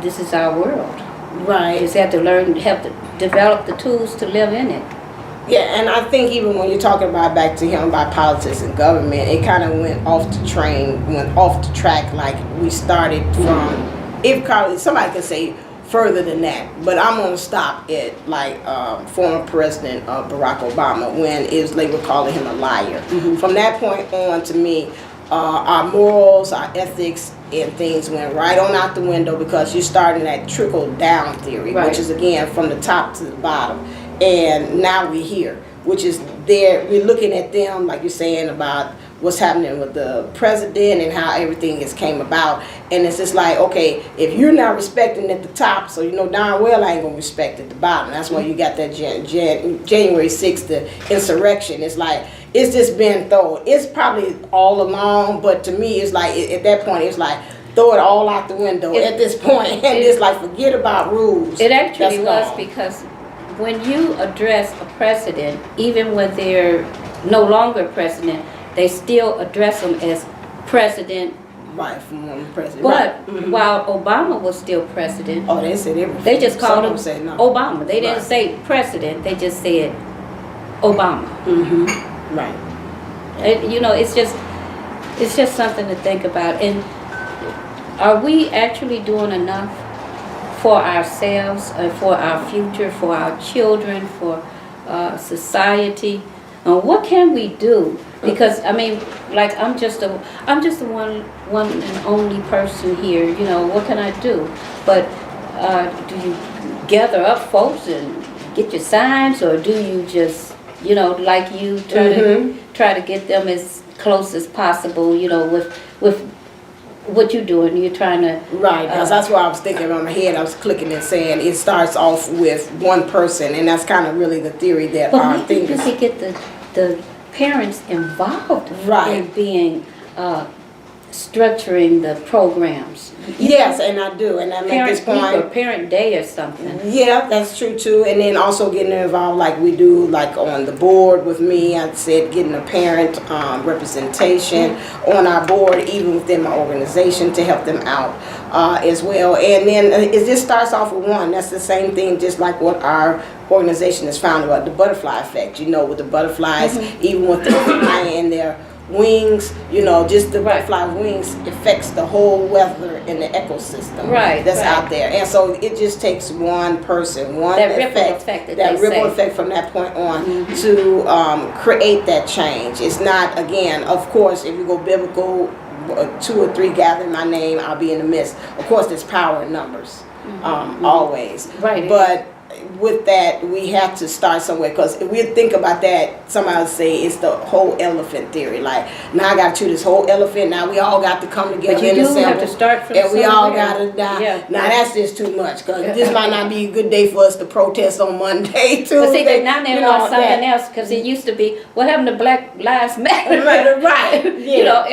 this is our world. Right. You just have to learn, have to develop the tools to live in it. Yeah, and I think even when you're talking about back to him about politics and government, it kind of went off the track. Like we started from, if somebody could say further than that, but I'm gonna stop at like former President Barack Obama when they were calling him a liar. From that point on, to me, our morals, our ethics, and things went right on out the window because you started that trickle down theory, which is again from the top to the bottom. And now we're here, which is there. We're looking at them, like you're saying, about what's happening with the president and how everything has came about. And it's just like, okay, if you're not respecting at the top, so you know darn well I ain't going to respect at the bottom. That's why you got that January 6th, the insurrection. It's like, it's just been thrown. It's probably all along, but to me, it's like, at that point, it's like, throw it all out the window at this point. And it's like, forget about rules. It actually was because when you address a president, even when they're no longer president, they still address them as president. Right, from one president. But while Obama was still president, they said everything. They just called him no. Obama. They didn't say president. They just said Obama. Right. You know, it's just something to think about. And are we actually doing enough for ourselves, for our future, for our children, for society? What can we do? Because I mean, like I'm just the one and only person here. You know, what can I do? But do you gather up folks and get your signs, or do you just, you know, like you try to get them as close as possible? You know, with what you're doing, you're trying to... Right, because that's what I was thinking on my head. I was clicking and saying it starts off with one person, and that's kind of really the theory that our thinkers... But you could get the parents involved in being... structuring the programs. Yes, and I do, and I make this point. Or Parent Day or something. Yeah, that's true too. And then also getting involved, like we do, like on the board with me. I said getting a parent representation on our board, even within my organization, to help them out as well. And then it just starts off with one. That's the same thing, just like what our organization is founded about, the butterfly effect. You know, with the butterflies, even with the fly in their wings, you know, just the butterfly wings affects the whole weather in the ecosystem that's out there. And so it just takes one person, that ripple effect from that point on to create that change. It's not, again, of course, if you go biblical, 2 or 3 gather in my name, I'll be in the midst. Of course, there's power in numbers, always. Right. But with that, we have to start somewhere, because if we think about that, somebody will say it's the whole elephant theory. Like, now I got to chew this whole elephant. Now we all got to come together. But you do have to start from and we all got to die. Yeah. Now that's just too much, because this might not be a good day for us to protest on Monday, Tuesday. But see, now they're on something else, because it used to be, what happened to Black Lives Matter? Right. Yeah. You know,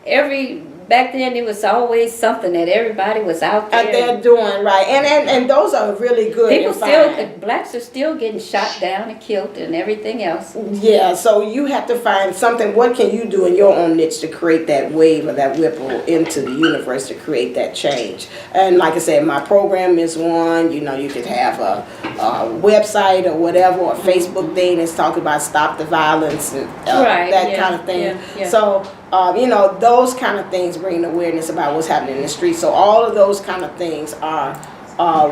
every back then it was always something that everybody was out there. And they're doing right, and those are really good. People blacks are still getting shot down and killed and everything else. Yeah, so you have to find something. What can you do in your own niche to create that wave or that ripple into the universe to create that change? And like I said, my program is one. You know, you could have a website or whatever, or a Facebook thing that's talking about stop the violence and that kind of thing. Yeah. So. You know, those kind of things bring awareness about what's happening in the street. So all of those kind of things are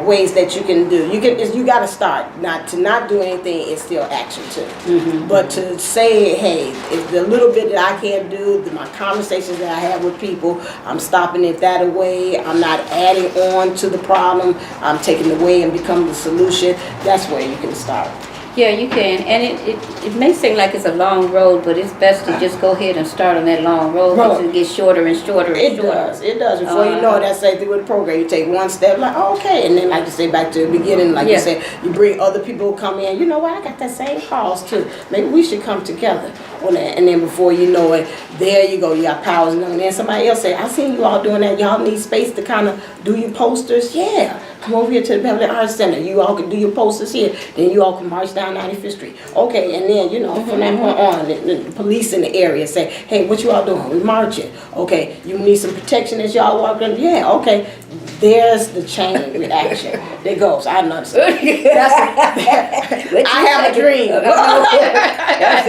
ways that you can do. You got to start. To not do anything is still action too. But to say, hey, if the little bit that I can do, my conversations that I have with people, I'm stopping it that away. I'm not adding on to the problem. I'm taking it away and becoming the solution. That's where you can start. Yeah, you can, and it may seem like it's a long road, but it's best to just go ahead and start on that long road because it gets shorter and shorter and shorter. It does. Before you know it, that's like with the program. You take one step, like, okay, and then like you say, back to the beginning, like you said, you bring other people who come in. You know what? I got that same cause too. Maybe we should come together on that. And then before you know it, there you go. You got powers, and then somebody else say, I seen you all doing that. Y'all need space to kind of do your posters. Yeah. come over here to the Beverly Arts Center. You all can do your posters here. Then you all can march down 95th Street. Okay, and then, you know, from that point on, the police in the area say, hey, what you all doing? We marching. Okay, you need some protection as y'all walk in? Yeah, okay. There's the chain reaction that goes. I know. I have a dream. That's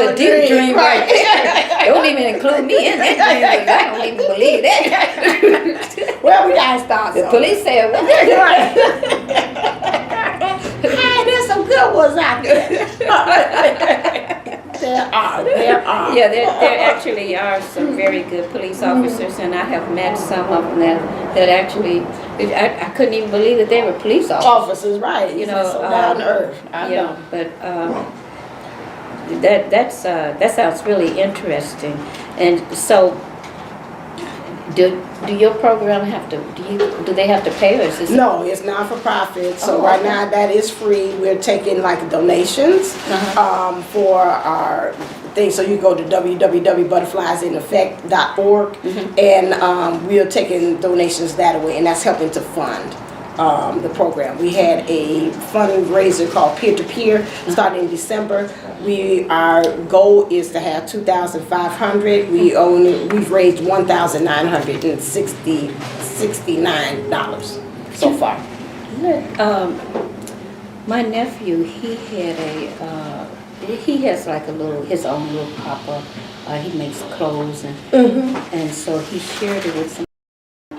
a deep dream right there. Don't even include me in that dream because I don't even believe that. Well, we gotta start. The police said, what? Hey, there's some good ones out there. There are. Yeah, there actually are some very good police officers, and I have met some of them that actually, I couldn't even believe that they were police officers. Right? You know, so down to earth. I know. But that sounds really interesting, and so. Do your program have to, do they have to pay or is this? No, it's not for profit. So right now that is free. We're taking like donations for our thing. So you go to www.butterfliesineffect.org and we're taking donations that way, and that's helping to fund the program. We had a fundraiser called Peer to Peer starting in December. Our goal is to have 2,500. We've raised $1,969 so far. My nephew, he has like his own little pop-up. He makes clothes and so he shared it with some.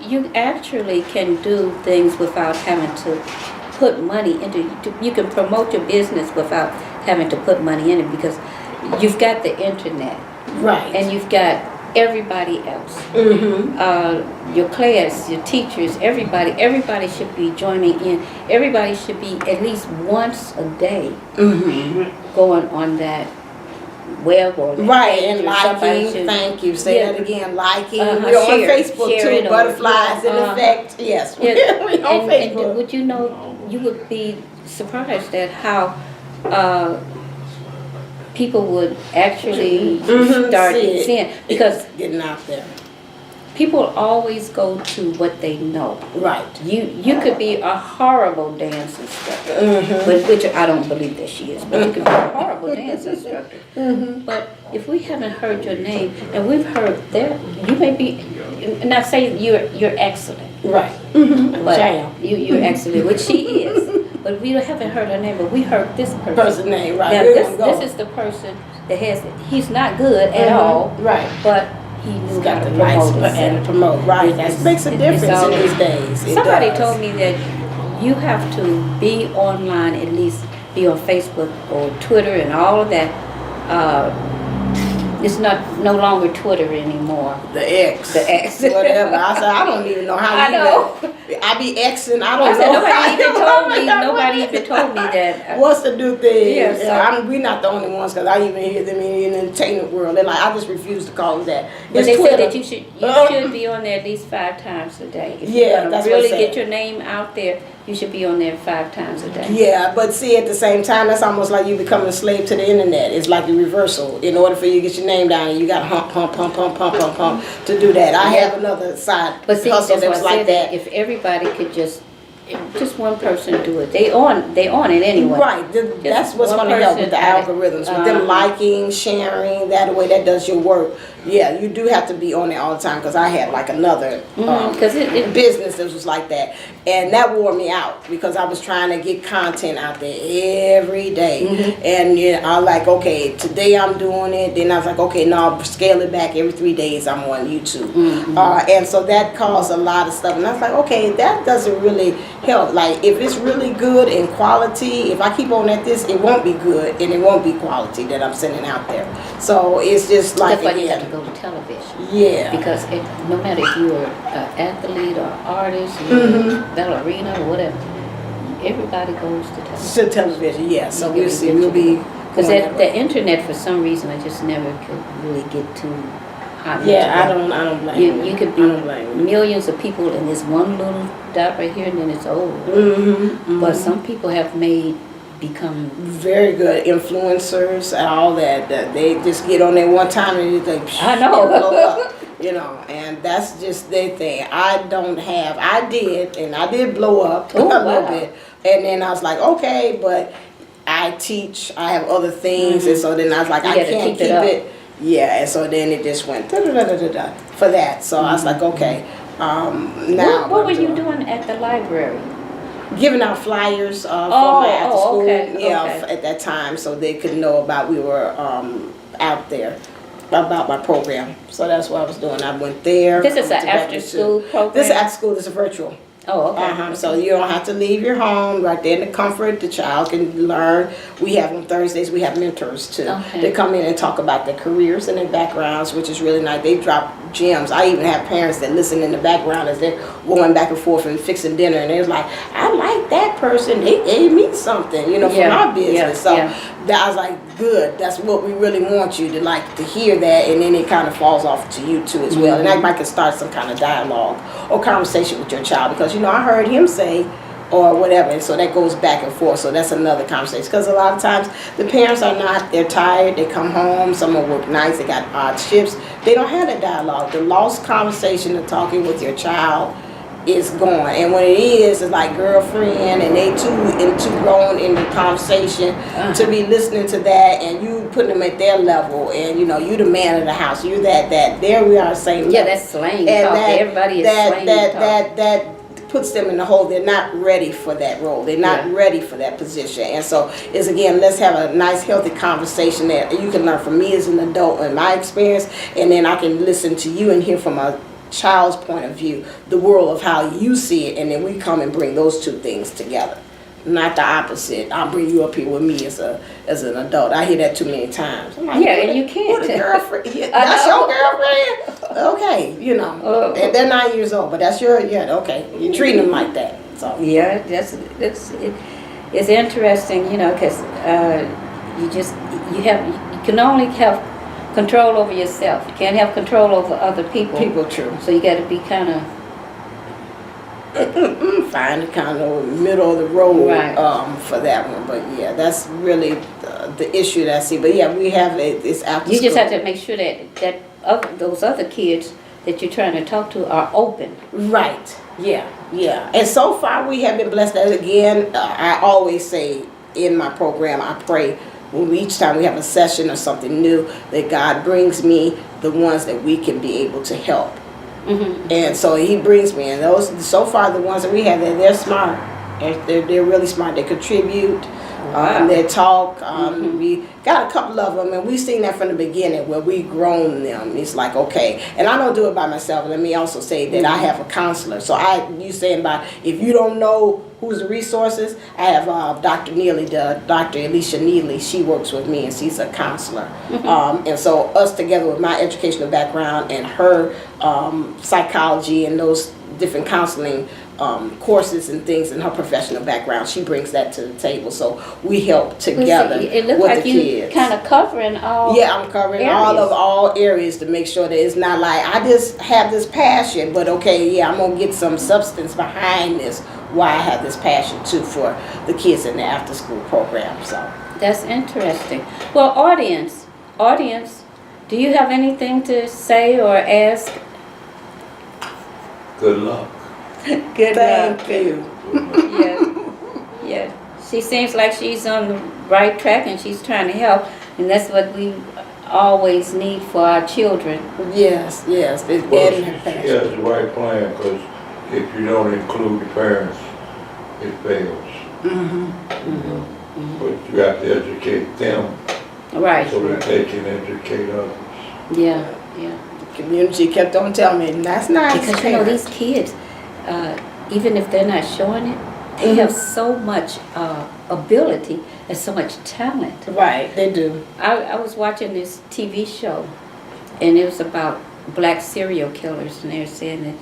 You actually can do things without having to put money into. You can promote your business without having to put money in it because you've got the internet, right? And you've got everybody else. Your class, your teachers, everybody should be joining in. Everybody should be at least once a day going on that web or right, and liking. Thank you. Say that again. Liking. We're on Facebook too. Butterflies in Effect. Yes, we're on Facebook. And would you know? You would be surprised at how people would actually start seeing, because getting out there. People always go to what they know. Right. You could be a horrible dance instructor, but which I don't believe that she is. But you could be a horrible dance instructor. But if we haven't heard your name, and we've heard you may be, not saying you're excellent. Right. But you're excellent, which she is. But we haven't heard her name. But we heard this person's name. Right. Now this is the person that he's not good at all. Right. But he knew got how to the promote and promote. Right. That makes a difference in these days. Somebody told me that you have to be online, at least be on Facebook or Twitter and all of that. It's no longer Twitter anymore. The X. Whatever. I said, I don't even know how I know. I be Xing. I don't know. Nobody even told me that. What's the new thing? Yeah, we're not the only ones, because I even hear them in the entertainment world. They're like, I just refuse to call it that. But they said that you should be on there at least 5 times a day. If you're gonna really get your name out there, you should be on there 5 times a day. Yeah, but see, at the same time, that's almost like you becoming a slave to the internet. It's like a reversal. In order for you to get your name down, you got to pump to do that. I have another side hustle that's like that. If everybody could just one person do it, they on it anyway. Right, that's what's going to help with the algorithms. With them liking, sharing, that way that does your work. Yeah, you do have to be on it all the time, because I had like another business that was like that, and that wore me out because I was trying to get content out there every day, and I was like, okay, today I'm doing it, then I was like, okay, now I'll scale it back. Every 3 days I'm on YouTube, and so that caused a lot of stuff, and I was like, okay, that doesn't really help. Like, if it's really good in quality, if I keep on at this, it won't be good and it won't be quality that I'm sending out there. So it's just like, that's why you have to go to television. Yeah. Because no matter if you're an athlete or artist, ballerina or whatever, everybody goes to television. To television, yeah. So we'll see. We'll be. Because the internet, for some reason, I just never could really get to. Yeah, I don't blame you. You could be millions of people in this one little dot right here, and then it's over. But some people have become very good influencers and all that. They just get on there one time and they think, I know. blow up. You know, and that's just their thing. I did blow up a little bit. And then I was like, okay, but I teach, I have other things, and so then I was like, I can't keep it. Yeah, and so then it just went da-da-da-da-da for that. So I was like, okay, now. What were you doing at the library? Giving out flyers for my after school, okay. at that time, so they could know about we were out there about my program. So that's what I was doing. I went there. This is an after school program? This is after school. This is virtual. Oh, okay. So you don't have to leave your home. Right there in the comfort, the child can learn. We have on Thursdays, we have mentors too. Okay. They come in and talk about their careers and their backgrounds, which is really nice. They drop gems. I even have parents that listen in the background as they're going back and forth and fixing dinner, and they're like, I like that person. They gave me something, you know, from our business. So that I was like, good. That's what we really want you to like to hear that, and then it kind of falls off to you too as well. And that might can start some kind of dialogue or conversation with your child, because you know I heard him say or whatever, and so that goes back and forth. So that's another conversation, because a lot of times the parents are not, they're tired, they come home, some will work nights, they got odd shifts, they don't have that dialogue. The lost conversation of talking with your child is gone, and when it is, it's like girlfriend, and they too grown in the conversation to be listening to that, and you putting them at their level, and you know you the man of the house, you that there we are same level. That's slang talk. Everybody is slang talk. That puts them in the hole. They're not ready for that role. They're not ready for that position. And so it's, again, let's have a nice healthy conversation that you can learn from me as an adult and my experience, and then I can listen to you and hear from a child's point of view, the world of how you see it, and then we come and bring those two things together. Not the opposite. I'll bring you up here with me as an adult. I hear that too many times. I'm like, and you can't. What a girlfriend? That's your girlfriend? Okay, you know. And they're 9 years old, but that's your, okay. You're treating them like that. So it's interesting, you know, because you can only have control over yourself. You can't have control over other people. True. So you got to be kind of find the kind of middle of the road for that one. But yeah, that's really the issue that I see. But yeah, we have it's after you school. just have to make sure that those other kids that you're trying to talk to are open. Right. Yeah. And so far we have been blessed. That again, I always say in my program, I pray when each time we have a session or something new, that God brings me the ones that we can be able to help. And so he brings me, and those so far the ones that we have, they're smart. They're really smart. They contribute. They talk. We got a couple of them, and we've seen that from the beginning where we've grown them. It's like, okay, and I don't do it by myself. Let me also say that I have a counselor. So you saying about if you don't know who's the resources, I have Dr. Neely, Dr. Alicia Neely. She works with me, and she's a counselor. And so us together with my educational background and her psychology and those different counseling courses and things in her professional background, she brings that to the table. So we help together it looks with like the you kids. Kind of covering all. Yeah, I'm covering all areas to make sure that it's not like I just have this passion, but okay, I'm gonna get some substance behind this. Why I have this passion too for the kids in the after school program. So that's interesting. Well, audience, do you have anything to say or ask? Good luck. Good luck. Thank you. Yeah. She seems like she's on the right track and she's trying to help, and that's what we always need for our children. Yes. She has the right plan, because if you don't include the parents, it fails. But you have to educate them, right? So that they can educate others. Yeah. The community kept on telling me that's nice. Because you know these kids, even if they're not showing it, they have so much ability and so much talent. Right, they do. I was watching this TV show, and it was about black serial killers, and they were saying that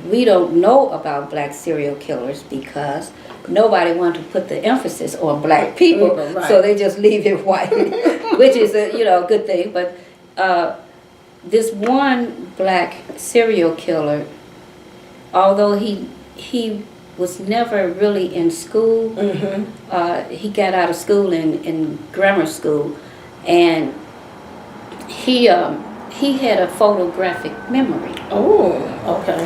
we don't know about black serial killers because nobody wanted to put the emphasis on black people, so they just leave it white, which is a good thing. But this one black serial killer, although he was never really in school, he got out of school in grammar school, and he he had a photographic memory. Oh, okay.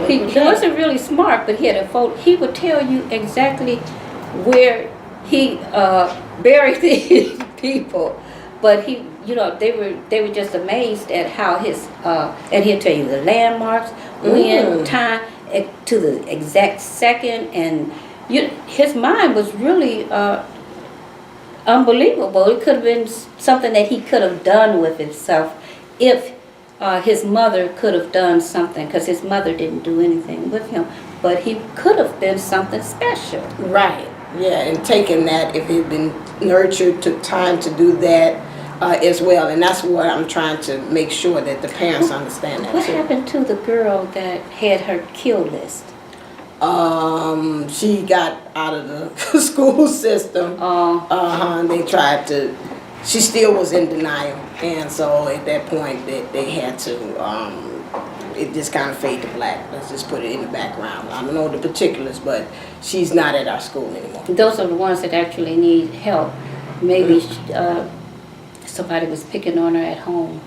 He wasn't really smart, but he had a photo. He would tell you exactly where he buried these people, but he, you know, they were just amazed at how his and he'll tell you the landmarks, when, time, to the exact second, and his mind was really unbelievable. It could have been something that he could have done with himself if his mother could have done something, because his mother didn't do anything with him, but he could have been something special. Right. Yeah, and taking that, if he'd been nurtured, took time to do that as well, and that's what I'm trying to make sure that the parents understand that What too. happened to the girl that had her kill list? She got out of the school system. And they tried to. She still was in denial, and so at that point, they had to. It just kind of fade to black. Let's just put it in the background. I don't know the particulars, but she's not at our school anymore. Those are the ones that actually need help. Maybe somebody was picking on her at home.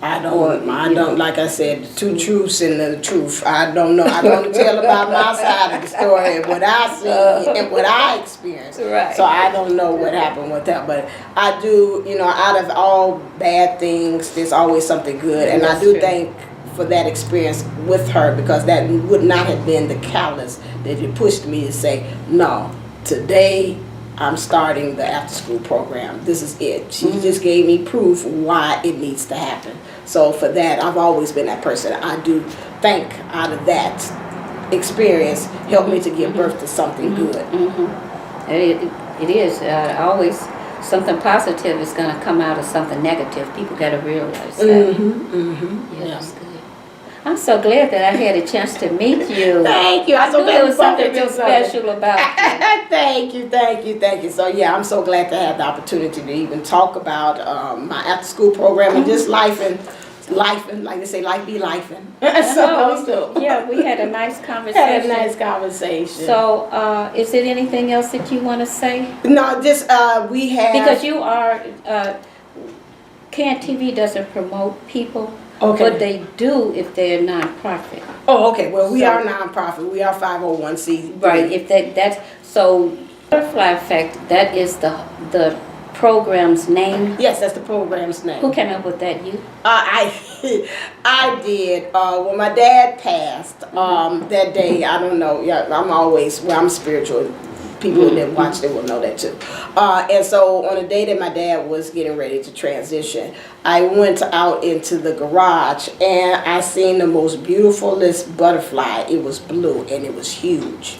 I don't, like I said, the two truths and the truth. I don't know. I can only tell about my side of the story and what I see and what I experienced. Right. So I don't know what happened with that. But I do, out of all bad things, there's always something good. And I do thank for that experience with her, because that would not have been the catalyst that it pushed me to say, no, today I'm starting the after school program. This is it. She just gave me proof why it needs to happen. So for that, I've always been that person. I do thank out of that experience helped me to give birth to something good. It is. Always something positive is going to come out of something negative. People got to realize that. Yeah, that's good. I'm so glad that I had a chance to meet you. Thank you. I knew there was something real special about you. Thank you. So yeah, I'm so glad to have the opportunity to even talk about my after school program and just life and like they say, life be lifing. Yeah, we had a nice conversation. So, is there anything else that you want to say? No, just we have, because you are CAN-TV doesn't promote people. Okay. But they do if they're nonprofit. Oh, okay. Well, we are nonprofit. We are 501c. Right. If that's so, Butterfly Effect. That is the program's name. Yes, that's the program's name. Who came up with that? You? I did. When my dad passed that day, I don't know. Yeah, I'm spiritual. People that watch, they will know that too. And so on the day that my dad was getting ready to transition, I went out into the garage and I seen the most beautifulest butterfly. It was blue and it was huge.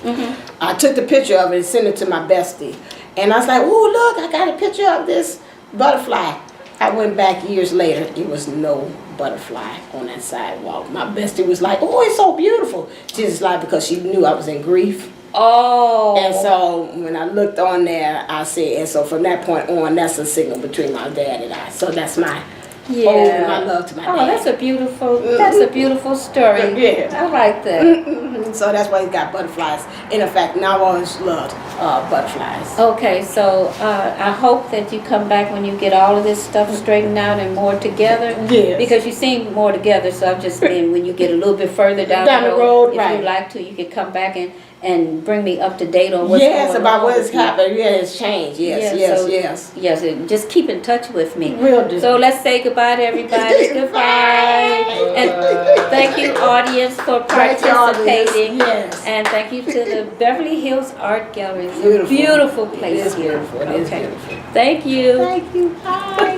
I took the picture of it and sent it to my bestie. And I was like, oh, look, I got a picture of this butterfly. I went back years later, it was no butterfly on that sidewalk. My bestie was like, oh, it's so beautiful. She just like, because she knew I was in grief. Oh. And so when I looked on there, I said, and so from that point on, that's a signal between my dad and I. So that's my my love to my dad. Oh, that's a beautiful story. Yeah. I like that. So that's why he's got butterflies. And in fact, now I've always loved butterflies. Okay, so I hope that you come back when you get all of this stuff straightened out and more together. Yes. Because you seem more together, so I'm just saying when you get a little bit further down the road, if you'd like to, you could come back and bring me up to date on what's going on. Yes, about what's happened. Yeah, it's changed. Yes. Yes, just keep in touch with me. Will do. So let's say goodbye to everybody. Goodbye. And thank you, audience, for participating. Yes. And thank you to the Beverly Hills Art Gallery. It's Beautiful. a beautiful place It is here. beautiful. It is beautiful. Thank you. Thank you. Bye.